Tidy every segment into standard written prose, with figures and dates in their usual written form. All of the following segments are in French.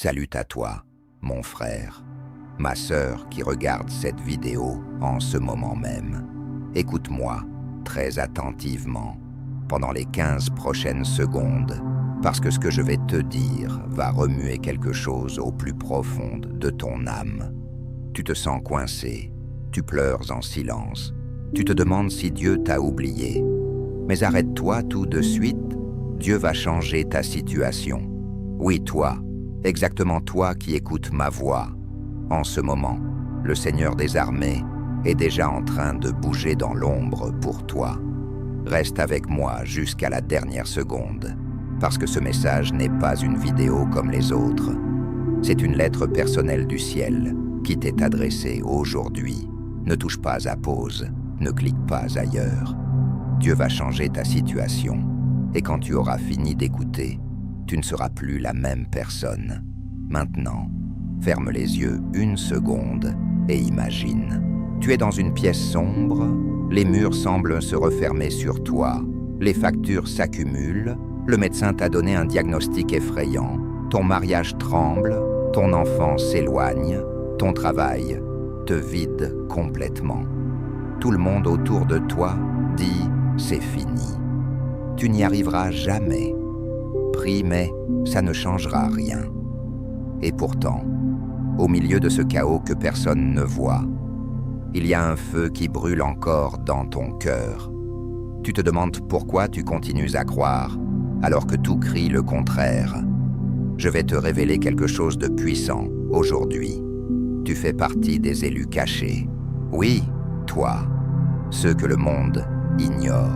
Salut à toi, mon frère, ma sœur qui regarde cette vidéo en ce moment même. Écoute-moi très attentivement pendant les 15 prochaines secondes, parce que ce que je vais te dire va remuer quelque chose au plus profond de ton âme. Tu te sens coincé, tu pleures en silence, tu te demandes si Dieu t'a oublié. Mais arrête-toi tout de suite, Dieu va changer ta situation. Oui, toi, exactement toi qui écoutes ma voix. En ce moment, le Seigneur des armées est déjà en train de bouger dans l'ombre pour toi. Reste avec moi jusqu'à la dernière seconde, parce que ce message n'est pas une vidéo comme les autres. C'est une lettre personnelle du ciel qui t'est adressée aujourd'hui. Ne touche pas à pause, ne clique pas ailleurs. Dieu va changer ta situation, et quand tu auras fini d'écouter, tu ne seras plus la même personne. Maintenant, ferme les yeux une seconde et imagine. Tu es dans une pièce sombre, les murs semblent se refermer sur toi, les factures s'accumulent, le médecin t'a donné un diagnostic effrayant, ton mariage tremble, ton enfant s'éloigne, ton travail te vide complètement. Tout le monde autour de toi dit « c'est fini ». Tu n'y arriveras jamais. Prie, mais ça ne changera rien. Et pourtant, au milieu de ce chaos que personne ne voit, il y a un feu qui brûle encore dans ton cœur. Tu te demandes pourquoi tu continues à croire, alors que tout crie le contraire. Je vais te révéler quelque chose de puissant aujourd'hui. Tu fais partie des élus cachés. Oui, toi, ceux que le monde ignore,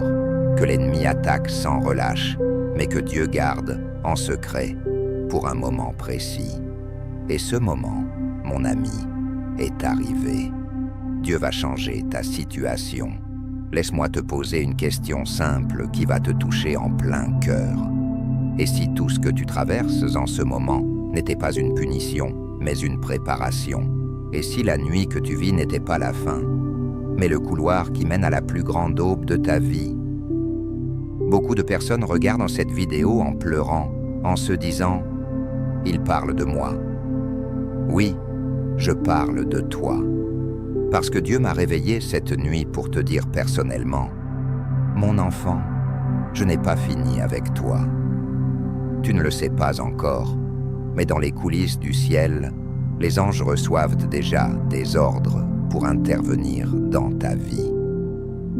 que l'ennemi attaque sans relâche, mais que Dieu garde en secret pour un moment précis. Et ce moment, mon ami, est arrivé. Dieu va changer ta situation. Laisse-moi te poser une question simple qui va te toucher en plein cœur. Et si tout ce que tu traverses en ce moment n'était pas une punition, mais une préparation? Et si la nuit que tu vis n'était pas la fin, mais le couloir qui mène à la plus grande aube de ta vie? Beaucoup de personnes regardent cette vidéo en pleurant, en se disant « Il parle de moi ». Oui, je parle de toi. Parce que Dieu m'a réveillé cette nuit pour te dire personnellement « Mon enfant, je n'ai pas fini avec toi. Tu ne le sais pas encore, mais dans les coulisses du ciel, les anges reçoivent déjà des ordres pour intervenir dans ta vie.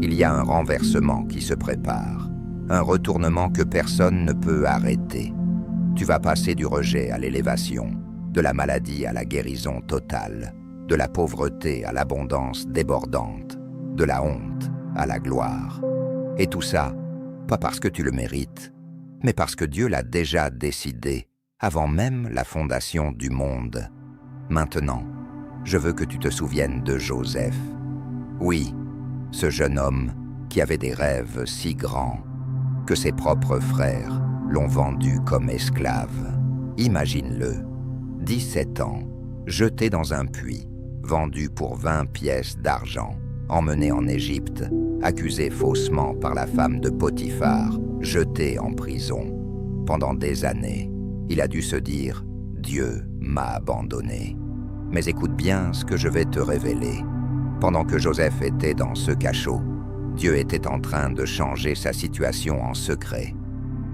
Il y a un renversement qui se prépare, un retournement que personne ne peut arrêter. Tu vas passer du rejet à l'élévation, de la maladie à la guérison totale, de la pauvreté à l'abondance débordante, de la honte à la gloire. Et tout ça, pas parce que tu le mérites, mais parce que Dieu l'a déjà décidé avant même la fondation du monde. Maintenant, je veux que tu te souviennes de Joseph. Oui, ce jeune homme qui avait des rêves si grands que ses propres frères l'ont vendu comme esclave. Imagine-le, 17 ans, jeté dans un puits, vendu pour 20 pièces d'argent, emmené en Égypte, accusé faussement par la femme de Potiphar, jeté en prison. Pendant des années, il a dû se dire « Dieu m'a abandonné ». Mais écoute bien ce que je vais te révéler. Pendant que Joseph était dans ce cachot, Dieu était en train de changer sa situation en secret.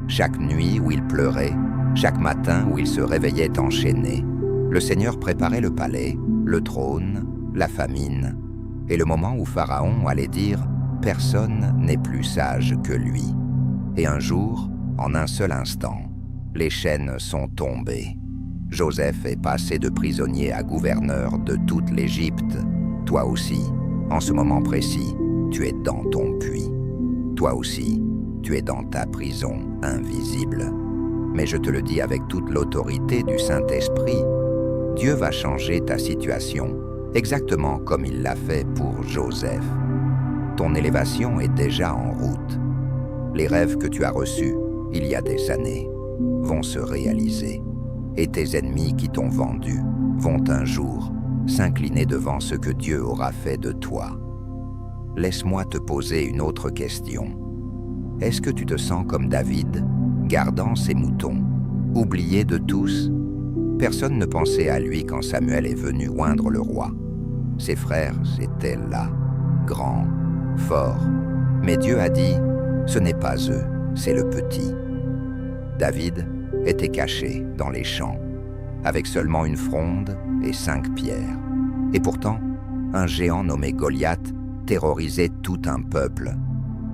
Chaque nuit où il pleurait, chaque matin où il se réveillait enchaîné, le Seigneur préparait le palais, le trône, la famine, et le moment où Pharaon allait dire « Personne n'est plus sage que lui ». Et un jour, en un seul instant, les chaînes sont tombées. Joseph est passé de prisonnier à gouverneur de toute l'Égypte. Toi aussi, en ce moment précis, tu es dans ton puits. Toi aussi, tu es dans ta prison invisible. Mais je te le dis avec toute l'autorité du Saint-Esprit, Dieu va changer ta situation, exactement comme il l'a fait pour Joseph. Ton élévation est déjà en route. Les rêves que tu as reçus, il y a des années, vont se réaliser. Et tes ennemis qui t'ont vendu vont un jour s'incliner devant ce que Dieu aura fait de toi. Laisse-moi te poser une autre question. Est-ce que tu te sens comme David, gardant ses moutons, oublié de tous? Personne ne pensait à lui quand Samuel est venu oindre le roi. Ses frères étaient là, grands, forts. Mais Dieu a dit, ce n'est pas eux, c'est le petit. David était caché dans les champs, avec seulement une fronde et 5 pierres. Et pourtant, un géant nommé Goliath terrorisait tout un peuple.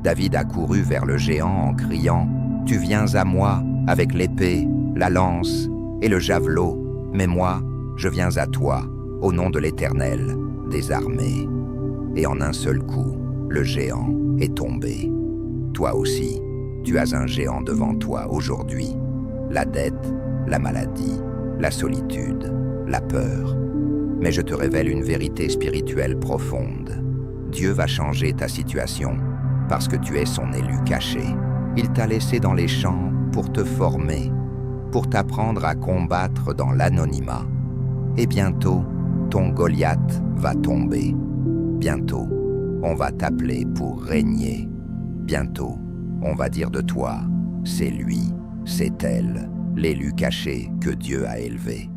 David a couru vers le géant en criant « Tu viens à moi avec l'épée, la lance et le javelot, mais moi, je viens à toi, au nom de l'Éternel, des armées. » Et en un seul coup, le géant est tombé. Toi aussi, tu as un géant devant toi aujourd'hui. La dette, la maladie, la solitude, la peur. Mais je te révèle une vérité spirituelle profonde. Dieu va changer ta situation parce que tu es son élu caché. Il t'a laissé dans les champs pour te former, pour t'apprendre à combattre dans l'anonymat. Et bientôt, ton Goliath va tomber. Bientôt, on va t'appeler pour régner. Bientôt, on va dire de toi, c'est lui, c'est elle, l'élu caché que Dieu a élevé.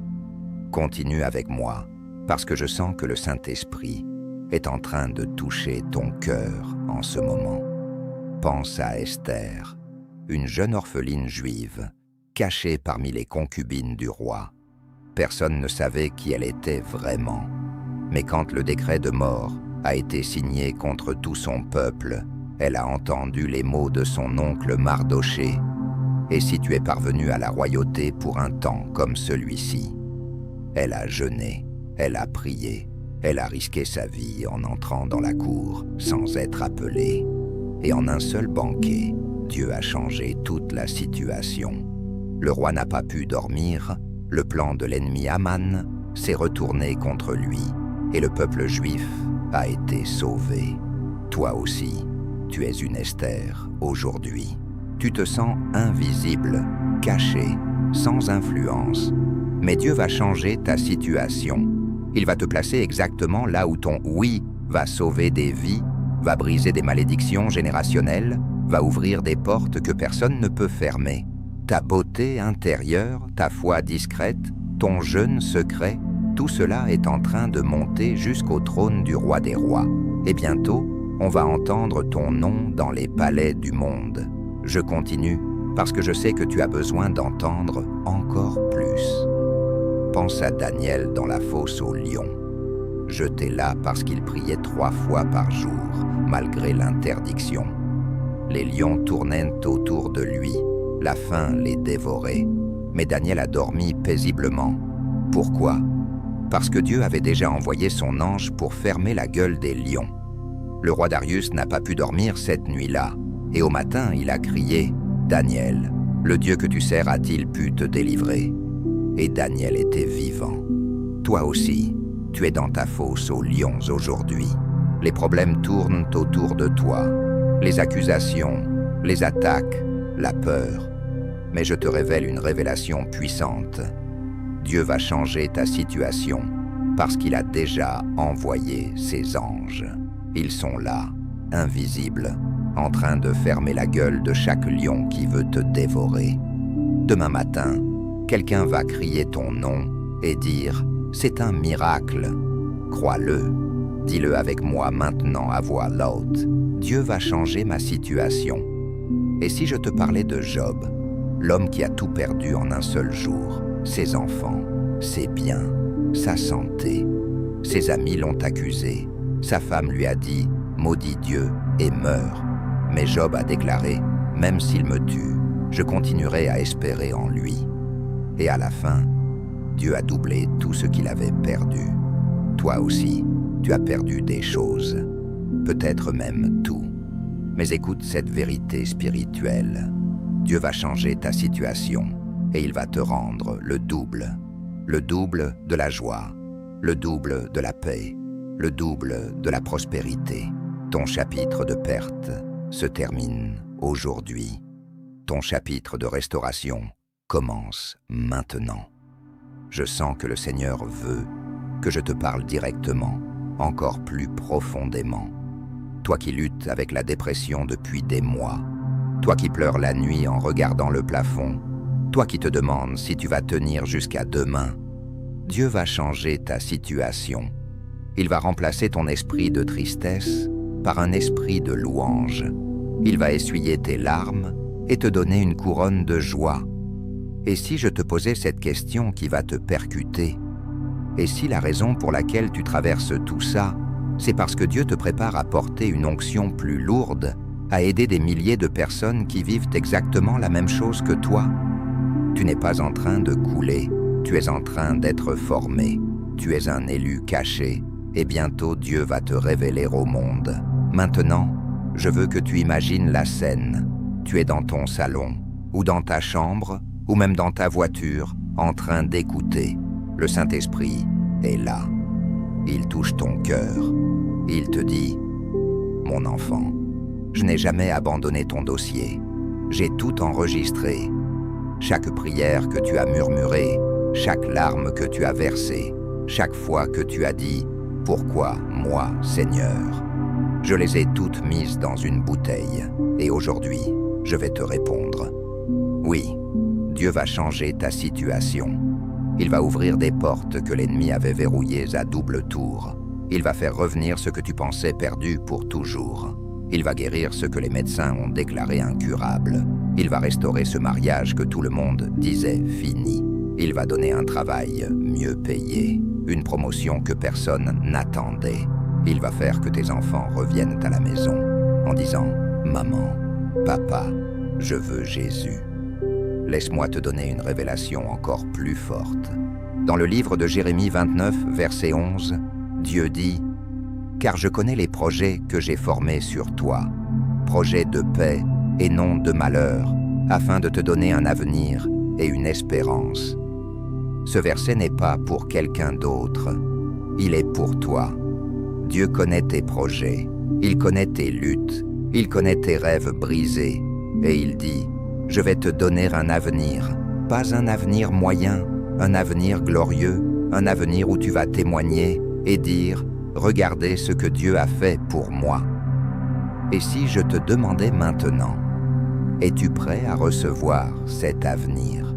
Continue avec moi, parce que je sens que le Saint-Esprit est en train de toucher ton cœur en ce moment. Pense à Esther, une jeune orpheline juive, cachée parmi les concubines du roi. Personne ne savait qui elle était vraiment. Mais quand le décret de mort a été signé contre tout son peuple, elle a entendu les mots de son oncle Mardoché. Et si tu es parvenu à la royauté pour un temps comme celui-ci, elle a jeûné, elle a prié, elle a risqué sa vie en entrant dans la cour sans être appelée. Et en un seul banquet, Dieu a changé toute la situation. Le roi n'a pas pu dormir, le plan de l'ennemi Aman s'est retourné contre lui, et le peuple juif a été sauvé. Toi aussi, tu es une Esther aujourd'hui. Tu te sens invisible, caché, sans influence. Mais Dieu va changer ta situation. Il va te placer exactement là où ton oui va sauver des vies, va briser des malédictions générationnelles, va ouvrir des portes que personne ne peut fermer. Ta beauté intérieure, ta foi discrète, ton jeûne secret, tout cela est en train de monter jusqu'au trône du roi des rois. Et bientôt, on va entendre ton nom dans les palais du monde. Je continue parce que je sais que tu as besoin d'entendre encore plus. Pense à Daniel dans la fosse aux lions. Jeté là parce qu'il priait 3 fois par jour, malgré l'interdiction. Les lions tournaient autour de lui, la faim les dévorait. Mais Daniel a dormi paisiblement. Pourquoi? Parce que Dieu avait déjà envoyé son ange pour fermer la gueule des lions. Le roi Darius n'a pas pu dormir cette nuit-là, et au matin il a crié « Daniel, le Dieu que tu sers a-t-il pu te délivrer ?» Et Daniel était vivant. Toi aussi, tu es dans ta fosse aux lions aujourd'hui. Les problèmes tournent autour de toi. Les accusations, les attaques, la peur. Mais je te révèle une révélation puissante. Dieu va changer ta situation parce qu'il a déjà envoyé ses anges. Ils sont là, invisibles, en train de fermer la gueule de chaque lion qui veut te dévorer. Demain matin, quelqu'un va crier ton nom et dire « C'est un miracle ». Crois-le, dis-le avec moi maintenant à voix haute. Dieu va changer ma situation. Et si je te parlais de Job, l'homme qui a tout perdu en un seul jour, ses enfants, ses biens, sa santé, ses amis l'ont accusé, sa femme lui a dit « Maudit Dieu et meurs ». Mais Job a déclaré « Même s'il me tue, je continuerai à espérer en lui ». Et à la fin, Dieu a doublé tout ce qu'il avait perdu. Toi aussi, tu as perdu des choses, peut-être même tout. Mais écoute cette vérité spirituelle. Dieu va changer ta situation et il va te rendre le double de la joie, le double de la paix, le double de la prospérité. Ton chapitre de perte se termine aujourd'hui. Ton chapitre de restauration commence maintenant. Je sens que le Seigneur veut que je te parle directement, encore plus profondément. Toi qui luttes avec la dépression depuis des mois, toi qui pleures la nuit en regardant le plafond, toi qui te demandes si tu vas tenir jusqu'à demain, Dieu va changer ta situation. Il va remplacer ton esprit de tristesse par un esprit de louange. Il va essuyer tes larmes et te donner une couronne de joie. Et si je te posais cette question qui va te percuter? Et si la raison pour laquelle tu traverses tout ça, c'est parce que Dieu te prépare à porter une onction plus lourde, à aider des milliers de personnes qui vivent exactement la même chose que toi? Tu n'es pas en train de couler, tu es en train d'être formé. Tu es un élu caché, et bientôt Dieu va te révéler au monde. Maintenant, je veux que tu imagines la scène. Tu es dans ton salon, ou dans ta chambre, ou même dans ta voiture, en train d'écouter. Le Saint-Esprit est là. Il touche ton cœur. Il te dit « Mon enfant, je n'ai jamais abandonné ton dossier. J'ai tout enregistré. Chaque prière que tu as murmurée, chaque larme que tu as versée, chaque fois que tu as dit « Pourquoi moi, Seigneur ?» Je les ai toutes mises dans une bouteille. Et aujourd'hui, je vais te répondre. Oui, Dieu va changer ta situation. Il va ouvrir des portes que l'ennemi avait verrouillées à double tour. Il va faire revenir ce que tu pensais perdu pour toujours. Il va guérir ce que les médecins ont déclaré incurable. Il va restaurer ce mariage que tout le monde disait fini. Il va donner un travail mieux payé, une promotion que personne n'attendait. Il va faire que tes enfants reviennent à la maison en disant « Maman, papa, je veux Jésus ». Laisse-moi te donner une révélation encore plus forte. Dans le livre de Jérémie 29, verset 11, Dieu dit « Car je connais les projets que j'ai formés sur toi, projets de paix et non de malheur, afin de te donner un avenir et une espérance. » Ce verset n'est pas pour quelqu'un d'autre, il est pour toi. Dieu connaît tes projets, il connaît tes luttes, il connaît tes rêves brisés, et il dit « Je vais te donner un avenir, pas un avenir moyen, un avenir glorieux, un avenir où tu vas témoigner et dire « Regardez ce que Dieu a fait pour moi ». Et si je te demandais maintenant, es-tu prêt à recevoir cet avenir?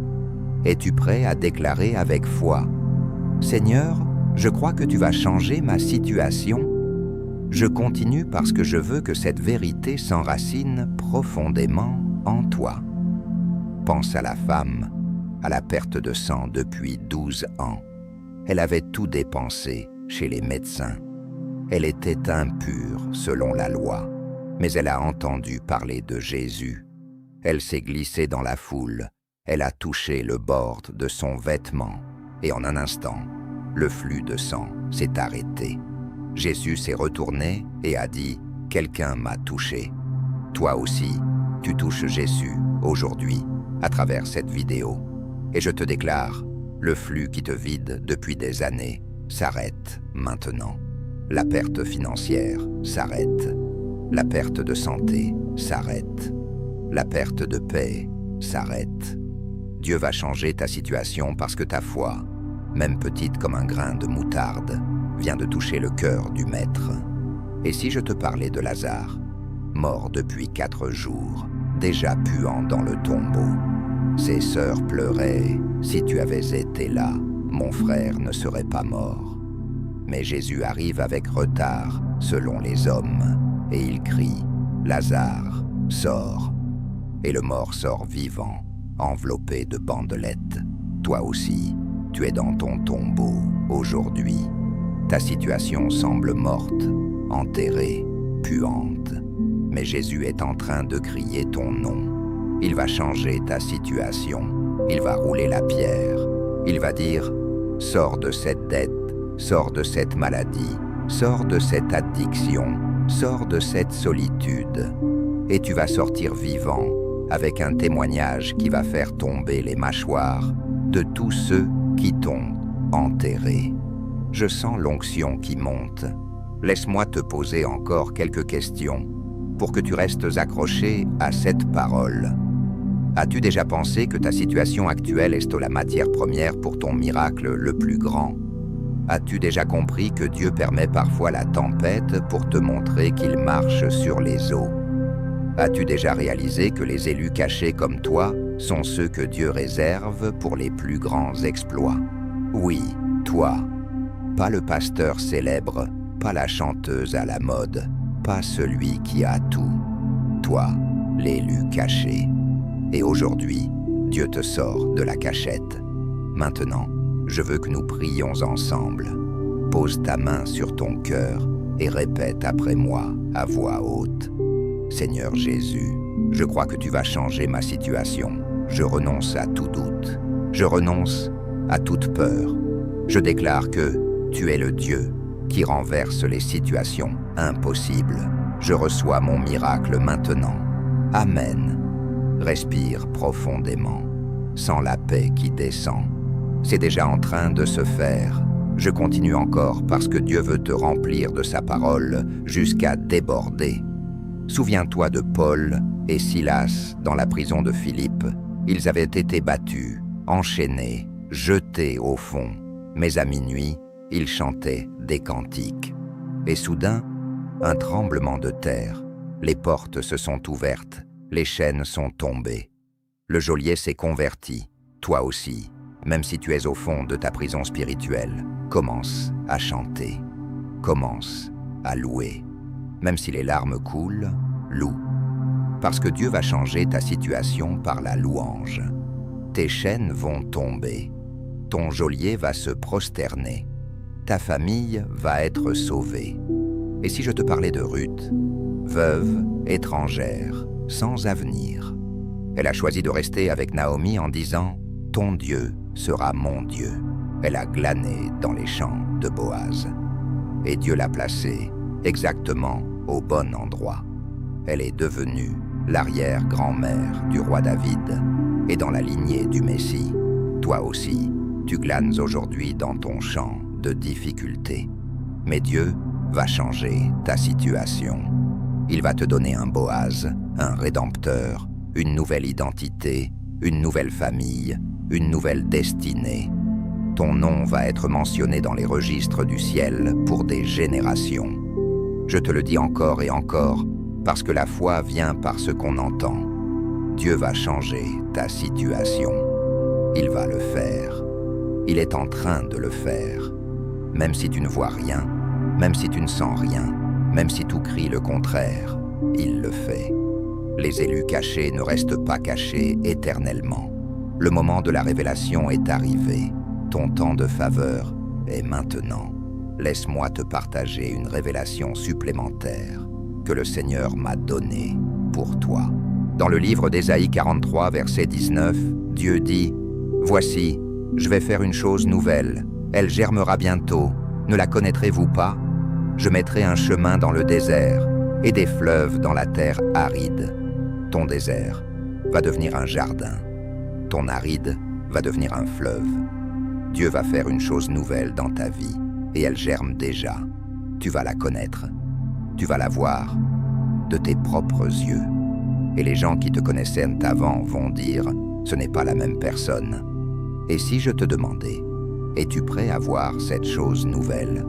Es-tu prêt à déclarer avec foi « Seigneur, je crois que tu vas changer ma situation. Je continue parce que je veux que cette vérité s'enracine profondément en toi. » Pense à la femme, à la perte de sang depuis 12 ans. Elle avait tout dépensé chez les médecins. Elle était impure selon la loi, mais elle a entendu parler de Jésus. Elle s'est glissée dans la foule, elle a touché le bord de son vêtement, et en un instant, le flux de sang s'est arrêté. Jésus s'est retourné et a dit « Quelqu'un m'a touché. » Toi aussi, tu touches Jésus aujourd'hui à travers cette vidéo. Et je te déclare, le flux qui te vide depuis des années s'arrête maintenant. La perte financière s'arrête. La perte de santé s'arrête. La perte de paix s'arrête. Dieu va changer ta situation parce que ta foi, même petite comme un grain de moutarde, vient de toucher le cœur du Maître. Et si je te parlais de Lazare, mort depuis 4 jours, déjà puant dans le tombeau, ses sœurs pleuraient, « Si tu avais été là, mon frère ne serait pas mort. » Mais Jésus arrive avec retard, selon les hommes, et il crie, « Lazare, sors !» Et le mort sort vivant, enveloppé de bandelettes. Toi aussi, tu es dans ton tombeau aujourd'hui. Ta situation semble morte, enterrée, puante. Mais Jésus est en train de crier ton nom. Il va changer ta situation. Il va rouler la pierre. Il va dire « Sors de cette dette, sors de cette maladie, sors de cette addiction, sors de cette solitude. » Et tu vas sortir vivant avec un témoignage qui va faire tomber les mâchoires de tous ceux qui t'ont enterré. Je sens l'onction qui monte. Laisse-moi te poser encore quelques questions pour que tu restes accroché à cette parole. As-tu déjà pensé que ta situation actuelle est la matière première pour ton miracle le plus grand? As-tu déjà compris que Dieu permet parfois la tempête pour te montrer qu'il marche sur les eaux? As-tu déjà réalisé que les élus cachés comme toi sont ceux que Dieu réserve pour les plus grands exploits? Oui, Toi, pas le pasteur célèbre, pas la chanteuse à la mode, pas celui qui a tout. Toi, l'élu caché. Et aujourd'hui, Dieu te sort de la cachette. Maintenant, je veux que nous prions ensemble. Pose ta main sur ton cœur et répète après moi à voix haute. Seigneur Jésus, je crois que tu vas changer ma situation. Je renonce à tout doute. Je renonce à toute peur. Je déclare que tu es le Dieu qui renverse les situations impossibles. Je reçois mon miracle maintenant. Amen. Respire profondément. Sens la paix qui descend. C'est déjà en train de se faire. Je continue encore parce que Dieu veut te remplir de sa parole jusqu'à déborder. Souviens-toi de Paul et Silas dans la prison de Philippe. Ils avaient été battus, enchaînés, jetés au fond. Mais à minuit, ils chantaient des cantiques. Et soudain, un tremblement de terre. Les portes se sont ouvertes, les chaînes sont tombées. Le geôlier s'est converti, toi aussi. Même si tu es au fond de ta prison spirituelle, commence à chanter. Commence à louer. Même si les larmes coulent, loue. Parce que Dieu va changer ta situation par la louange. Tes chaînes vont tomber. Ton geôlier va se prosterner. Ta famille va être sauvée. Et si je te parlais de Ruth, veuve, étrangère, sans avenir. Elle a choisi de rester avec Naomi en disant « Ton Dieu sera mon Dieu ». Elle a glané dans les champs de Boaz. Et Dieu l'a placée exactement au bon endroit. Elle est devenue l'arrière-grand-mère du roi David et dans la lignée du Messie. Toi aussi, tu glanes aujourd'hui dans ton champ de difficultés. Mais Dieu va changer ta situation. Il va te donner un Boaz, un rédempteur, une nouvelle identité, une nouvelle famille, une nouvelle destinée. Ton nom va être mentionné dans les registres du ciel pour des générations. Je te le dis encore et encore, parce que la foi vient par ce qu'on entend. Dieu va changer ta situation. Il va le faire. Il est en train de le faire. Même si tu ne vois rien, même si tu ne sens rien, même si tout crie le contraire, il le fait. Les élus cachés ne restent pas cachés éternellement. Le moment de la révélation est arrivé. Ton temps de faveur est maintenant. Laisse-moi te partager une révélation supplémentaire que le Seigneur m'a donnée pour toi. Dans le livre d'Ésaïe 43, verset 19, Dieu dit « Voici, je vais faire une chose nouvelle. Elle germera bientôt. Ne la connaîtrez-vous pas? Je mettrai un chemin dans le désert et des fleuves dans la terre aride. Ton désert va devenir un jardin. Ton aride va devenir un fleuve. Dieu va faire une chose nouvelle dans ta vie et elle germe déjà. Tu vas la connaître. Tu vas la voir de tes propres yeux. Et les gens qui te connaissaient avant vont dire « Ce n'est pas la même personne ». Et si je te demandais « Es-tu prêt à voir cette chose nouvelle?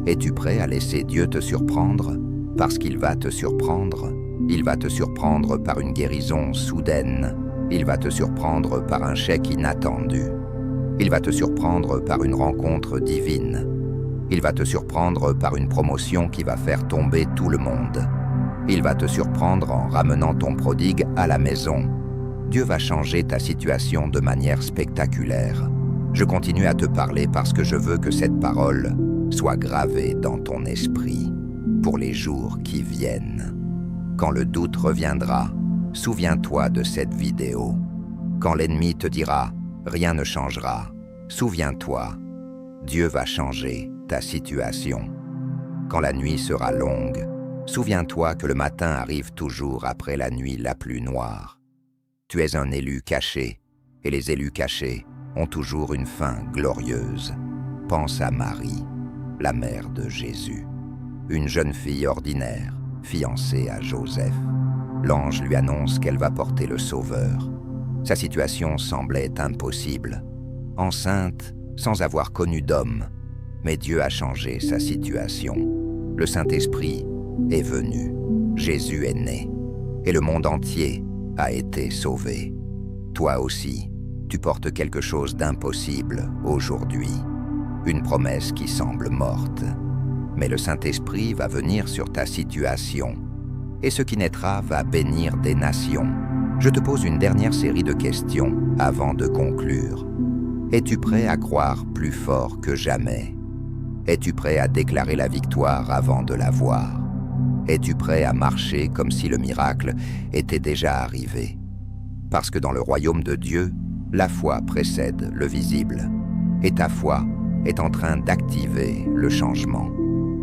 Es-tu prêt à laisser Dieu te surprendre? Parce qu'il va te surprendre. Il va te surprendre par une guérison soudaine. Il va te surprendre par un chèque inattendu. Il va te surprendre par une rencontre divine. Il va te surprendre par une promotion qui va faire tomber tout le monde. Il va te surprendre en ramenant ton prodigue à la maison. Dieu va changer ta situation de manière spectaculaire. Je continue à te parler parce que je veux que cette parole soit gravée dans ton esprit pour les jours qui viennent. Quand le doute reviendra, souviens-toi de cette vidéo. Quand l'ennemi te dira « Rien ne changera », souviens-toi, Dieu va changer ta situation. Quand la nuit sera longue, souviens-toi que le matin arrive toujours après la nuit la plus noire. Tu es un élu caché, et les élus cachés ont toujours une fin glorieuse. Pense à Marie, la mère de Jésus, une jeune fille ordinaire, fiancée à Joseph. L'ange lui annonce qu'elle va porter le Sauveur. Sa situation semblait impossible, enceinte sans avoir connu d'homme, mais Dieu a changé sa situation. Le Saint-Esprit est venu, Jésus est né, et le monde entier a été sauvé. Toi aussi, tu portes quelque chose d'impossible aujourd'hui. une promesse qui semble morte. Mais le Saint-Esprit va venir sur ta situation, et ce qui naîtra va bénir des nations. Je te pose une dernière série de questions avant de conclure. Es-tu prêt à croire plus fort que jamais? Es-tu prêt à déclarer la victoire avant de la voir? Es-tu prêt à marcher comme si le miracle était déjà arrivé? Parce que dans le royaume de Dieu, la foi précède le visible. Et ta foi est en train d'activer le changement.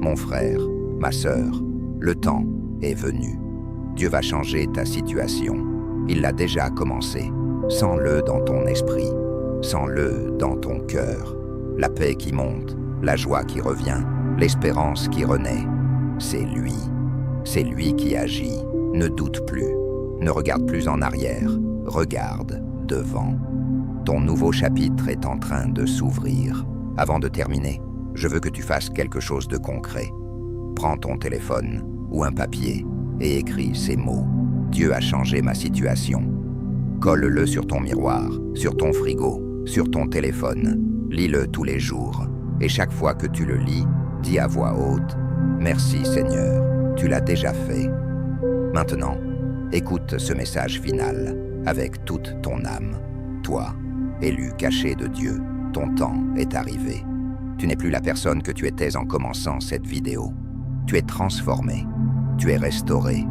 Mon frère, ma sœur, le temps est venu. Dieu va changer ta situation. Il l'a déjà commencé. Sens-le dans ton esprit. Sens-le dans ton cœur. La paix qui monte, la joie qui revient, l'espérance qui renaît. C'est lui. C'est lui qui agit. Ne doute plus. Ne regarde plus en arrière. Regarde devant. Ton nouveau chapitre est en train de s'ouvrir. Avant de terminer, je veux que tu fasses quelque chose de concret. Prends ton téléphone ou un papier et écris ces mots. Dieu a changé ma situation. Colle-le sur ton miroir, sur ton frigo, sur ton téléphone. Lis-le tous les jours. Et chaque fois que tu le lis, dis à voix haute « Merci Seigneur, tu l'as déjà fait ». Maintenant, écoute ce message final avec toute ton âme. Toi, élu caché de Dieu, ton temps est arrivé. Tu n'es plus la personne que tu étais en commençant cette vidéo. Tu es transformé, tu es restauré,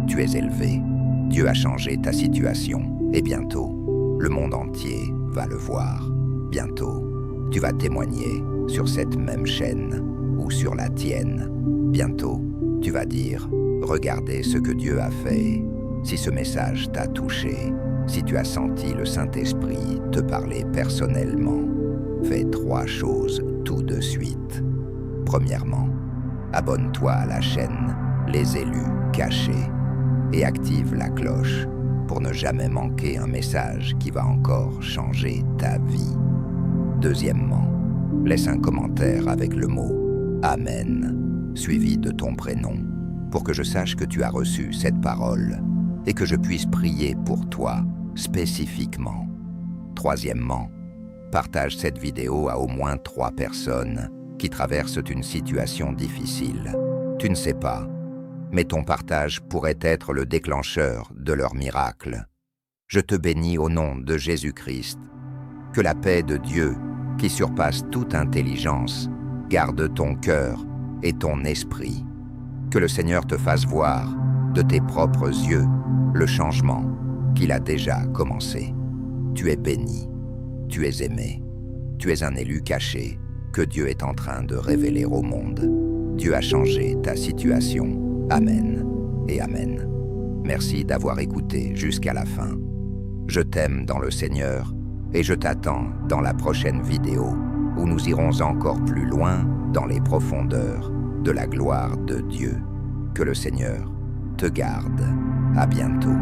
tu es élevé. Dieu a changé ta situation et bientôt, le monde entier va le voir. Bientôt, tu vas témoigner sur cette même chaîne ou sur la tienne. Bientôt, tu vas dire « Regardez ce que Dieu a fait ». Si ce message t'a touché, si tu as senti le Saint-Esprit te parler personnellement, fais 3 choses tout de suite. Premièrement, abonne-toi à la chaîne Les Élus Cachés et active la cloche pour ne jamais manquer un message qui va encore changer ta vie. Deuxièmement, laisse un commentaire avec le mot « Amen » suivi de ton prénom pour que je sache que tu as reçu cette parole et que je puisse prier pour toi spécifiquement. Troisièmement, partage cette vidéo à au moins 3 personnes qui traversent une situation difficile. Tu ne sais pas, mais ton partage pourrait être le déclencheur de leur miracle. Je te bénis au nom de Jésus-Christ. Que la paix de Dieu, qui surpasse toute intelligence, garde ton cœur et ton esprit. Que le Seigneur te fasse voir, de tes propres yeux, le changement qu'il a déjà commencé. Tu es béni, tu es aimé, tu es un élu caché que Dieu est en train de révéler au monde. Dieu a changé ta situation. Amen et Amen. Merci d'avoir écouté jusqu'à la fin. Je t'aime dans le Seigneur et je t'attends dans la prochaine vidéo où nous irons encore plus loin dans les profondeurs de la gloire de Dieu. Que le Seigneur te garde. À bientôt.